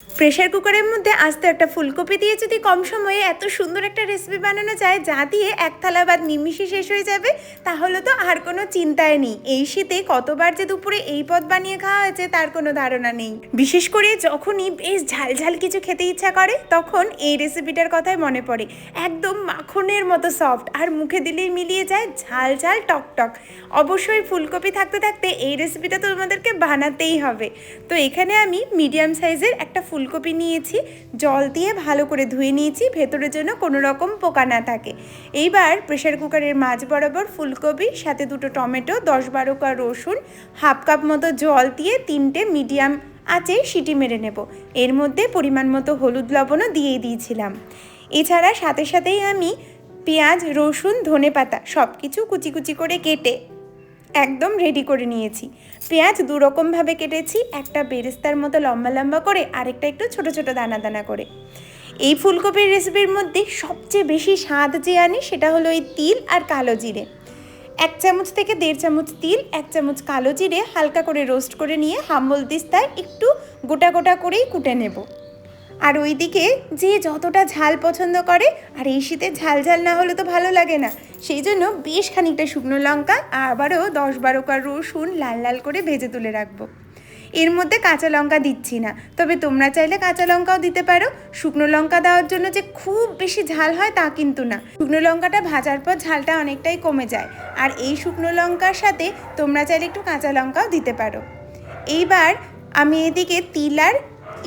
Pressure কুকারের মধ্যে আস্ত একটা ফুলকপি দিয়ে যদি কম সময়ে এত সুন্দর একটা রেসিপি বানানো যায়, যা দিয়ে এক থালা ভাত নিমিষে শেষ হয়ে যাবে, তাহলে তো আর কোনো চিন্তাই নেই। এই শীতে কতবার যে দুপুরে এই পদ বানিয়ে খাওয়া হয়েছে তার কোনো ধারণা নেই। বিশেষ করে যখনই বেশ ঝাল ঝাল কিছু খেতে ইচ্ছা করে, তখন এই রেসিপিটার কথাই মনে পড়ে। একদম মাখনের মতো সফট, আর মুখে দিলেই মিলিয়ে যায় ঝাল ঝাল টক টক। অবশ্যই ফুলকপি থাকতে থাকতে এই রেসিপিটা তো তোমাদেরকে বানাতেই হবে। তো এখানে আমি মিডিয়াম সাইজের একটা ফুলকপি নিয়েছি, জল দিয়ে ভালো করে ধুয়ে নিয়েছি, ভেতরের জন্য কোনো রকম পোকা না থাকে। এইবার প্রেশার কুকারের মাঝ বরাবর ফুলকপি, সাথে দুটো টমেটো, 10-12 কোয়া রসুন, হাফ কাপ মতো জল দিয়ে 3টে মিডিয়াম আঁচে সিটি মেরে নেব। এর মধ্যে পরিমাণ মতো হলুদ লবণও দিয়েই দিয়েছিলাম। এছাড়া সাথে সাথেই আমি পেঁয়াজ, রসুন, ধনেপাতা সব কিছু কুচি কুচি করে কেটে একদম রেডি করে নিয়েছি। পেঁয়াজ দুরকমভাবে কেটেছি, একটা বেরেস্তার মতো লম্বা লম্বা করে, আরেকটা একটু ছোট ছোট দানা দানা করে। এই ফুলকপির রেসিপির মধ্যে সবচেয়ে বেশি স্বাদ যে আনি সেটা হলো এই তিল আর কালো জিরে। 1 চামচ থেকে 1.5 চামচ তিল, 1 চামচ কালো জিরে হালকা করে রোস্ট করে নিয়ে হাম্বল দিস্তায় একটু গোটা গোটা করেই কুটে নেব। আর ওইদিকে যে যতটা ঝাল পছন্দ করে, আর এই শীতে ঝাল ঝাল না হলে তো ভালো লাগে না, সেই জন্য বেশ খানিকটা শুকনো লঙ্কা, আবারও 10-12 কোয়া রসুন লাল লাল করে ভেজে তুলে রাখবো। এর মধ্যে কাঁচা লঙ্কা দিচ্ছি না, তবে তোমরা চাইলে কাঁচা লঙ্কাও দিতে পারো। শুকনো লঙ্কা দেওয়ার জন্য যে খুব বেশি ঝাল হয় তা কিন্তু না, শুকনো লঙ্কাটা ভাজার পর ঝালটা অনেকটাই কমে যায়। আর এই শুকনো লঙ্কার সাথে তোমরা চাইলে একটু কাঁচা লঙ্কাও দিতে পারো। এইবার আমি এদিকে তিল আর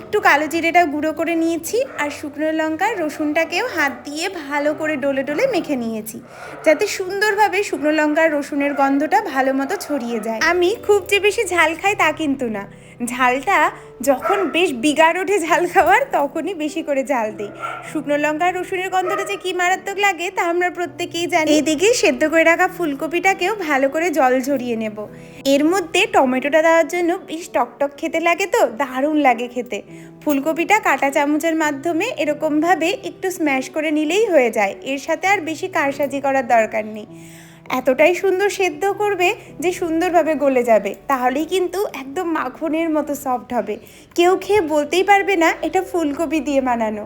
একটু কালো জিরেটা গুঁড়ো করে নিয়েছি, আর শুকনো লঙ্কা রসুনটাকেও হাত দিয়ে ভালো করে ডলে ডলে মেখে নিয়েছি, যাতে সুন্দরভাবে শুকনো লঙ্কার রসুনের গন্ধটা ভালো মতো ছড়িয়ে যায়। আমি খুব যে বেশি ঝাল খাই তা কিন্তু না, ঝালটা যখন বেশ বিগাড় ওঠে ঝাল খাওয়ার, তখনই বেশি করে ঝাল দিই। শুকনো লঙ্কার রসুনের গন্ধটা যে কী মারাত্মক লাগে তা আমরা প্রত্যেকেই জানি। এইদিকে সেদ্ধ করে রাখা ফুলকপিটাকেও ভালো করে জল ঝরিয়ে নেব। এর মধ্যে টমেটোটা দেওয়ার জন্য বেশ টকটক খেতে লাগে, তো দারুণ লাগে খেতে। ফুলকপিটা কাঁটা চামচের মাধ্যমে এরকমভাবে একটু স্ম্যাশ করে নিলেই হয়ে যায়, এর সাথে আর বেশি কারসাজি করার দরকার নেই। এতটাই সুন্দর সেদ্ধ করবে যে সুন্দরভাবে গলে যাবে, তাহলেই কিন্তু একদম মাখনের মতো সফট হবে। কেউ খেয়ে বলতেই পারবে না এটা ফুলকপি দিয়ে বানানো।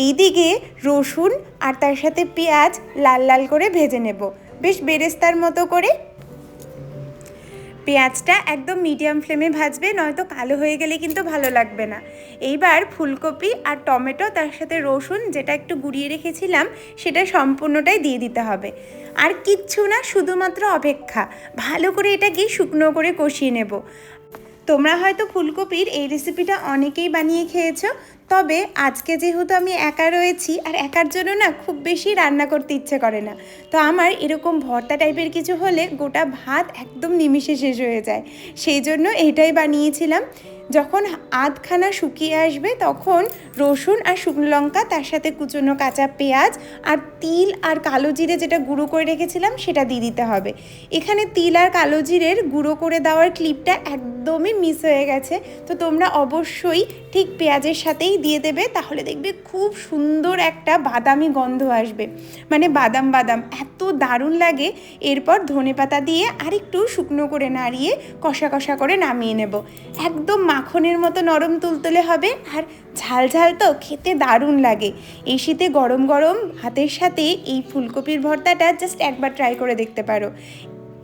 এইদিকে রসুন আর তার সাথে পেঁয়াজ লাল লাল করে ভেজে নেব, বেশ বেরেস্তার মতো করে। পেঁয়াজটা একদম মিডিয়াম ফ্লেমে ভাজবে, নয়তো কালো হয়ে গেলে কিন্তু ভালো লাগবে না। এইবার ফুলকপি আর টমেটো তার সাথে রসুন যেটা একটু গুঁড়িয়ে রেখেছিলাম সেটা সম্পূর্ণটাই দিয়ে দিতে হবে। আর কিচ্ছু না, শুধুমাত্র অপেক্ষা, ভালো করে এটাকে শুকনো করে কষিয়ে নেব। তোমরা হয়তো ফুলকপির এই রেসিপিটা অনেকেই বানিয়ে খেয়েছো, তবে আজকে যেহেতু আমি একা রয়েছি আর একার জন্য না খুব বেশি রান্না করতে ইচ্ছে করে না, তো আমার এরকম ভর্তা টাইপের কিছু হলে গোটা ভাত একদম নিমিষে শেষ হয়ে যায়। সেই জন্য এটাই বানিয়েছিলাম। যখন আধখানা শুকিয়ে আসবে তখন রসুন আর শুকনো লঙ্কা, তার সাথে কুচনো কাঁচা পেঁয়াজ আর তিল আর কালো জিরে যেটা গুঁড়ো করে রেখেছিলাম সেটা দিয়ে দিতে হবে। এখানে তিল আর কালো জিরের গুঁড়ো করে দেওয়ার ক্লিপটা একদমই মিস হয়ে গেছে, তো তোমরা অবশ্যই ঠিক পেঁয়াজের সাথেই দিয়ে দেবে, তাহলে দেখবে খুব সুন্দর একটা বাদামি গন্ধ আসবে, মানে বাদাম বাদাম, এত দারুণ লাগে। এরপর ধনেপাতা দিয়ে আরেকটু শুকনো করে নাড়িয়ে কষা কষা করে নামিয়ে নেব। একদম মাখনের মতো নরম তুলতুলে হবে, আর ঝাল ঝাল তো খেতে দারুণ লাগে। এই শীতে গরম গরম ভাতের সাথে এই ফুলকপির ভর্তাটা জাস্ট একবার ট্রাই করে দেখতে পারো।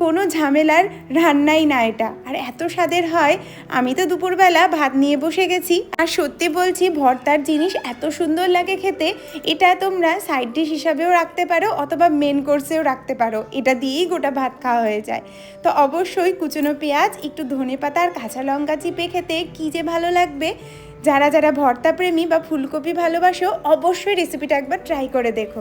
কোনো ঝামেলার রান্নাই না এটা, আর এত স্বাদের হয়। আমি তো দুপুরবেলা ভাত নিয়ে বসে গেছি, আর সত্যি বলছি ভর্তার জিনিস এত সুন্দর লাগে খেতে। এটা তোমরা সাইড ডিশ হিসাবেও রাখতে পারো, অথবা মেন কোর্সেও রাখতে পারো, এটা দিয়েই গোটা ভাত খাওয়া হয়ে যায়। তো অবশ্যই কুচনো পেঁয়াজ, একটু ধনেপাতা আর কাঁচা লঙ্কা চিপে খেতে কী যে ভালো লাগবে। যারা যারা ভর্তা প্রেমী বা ফুলকপি ভালোবাসো, অবশ্যই রেসিপিটা একবার ট্রাই করে দেখো।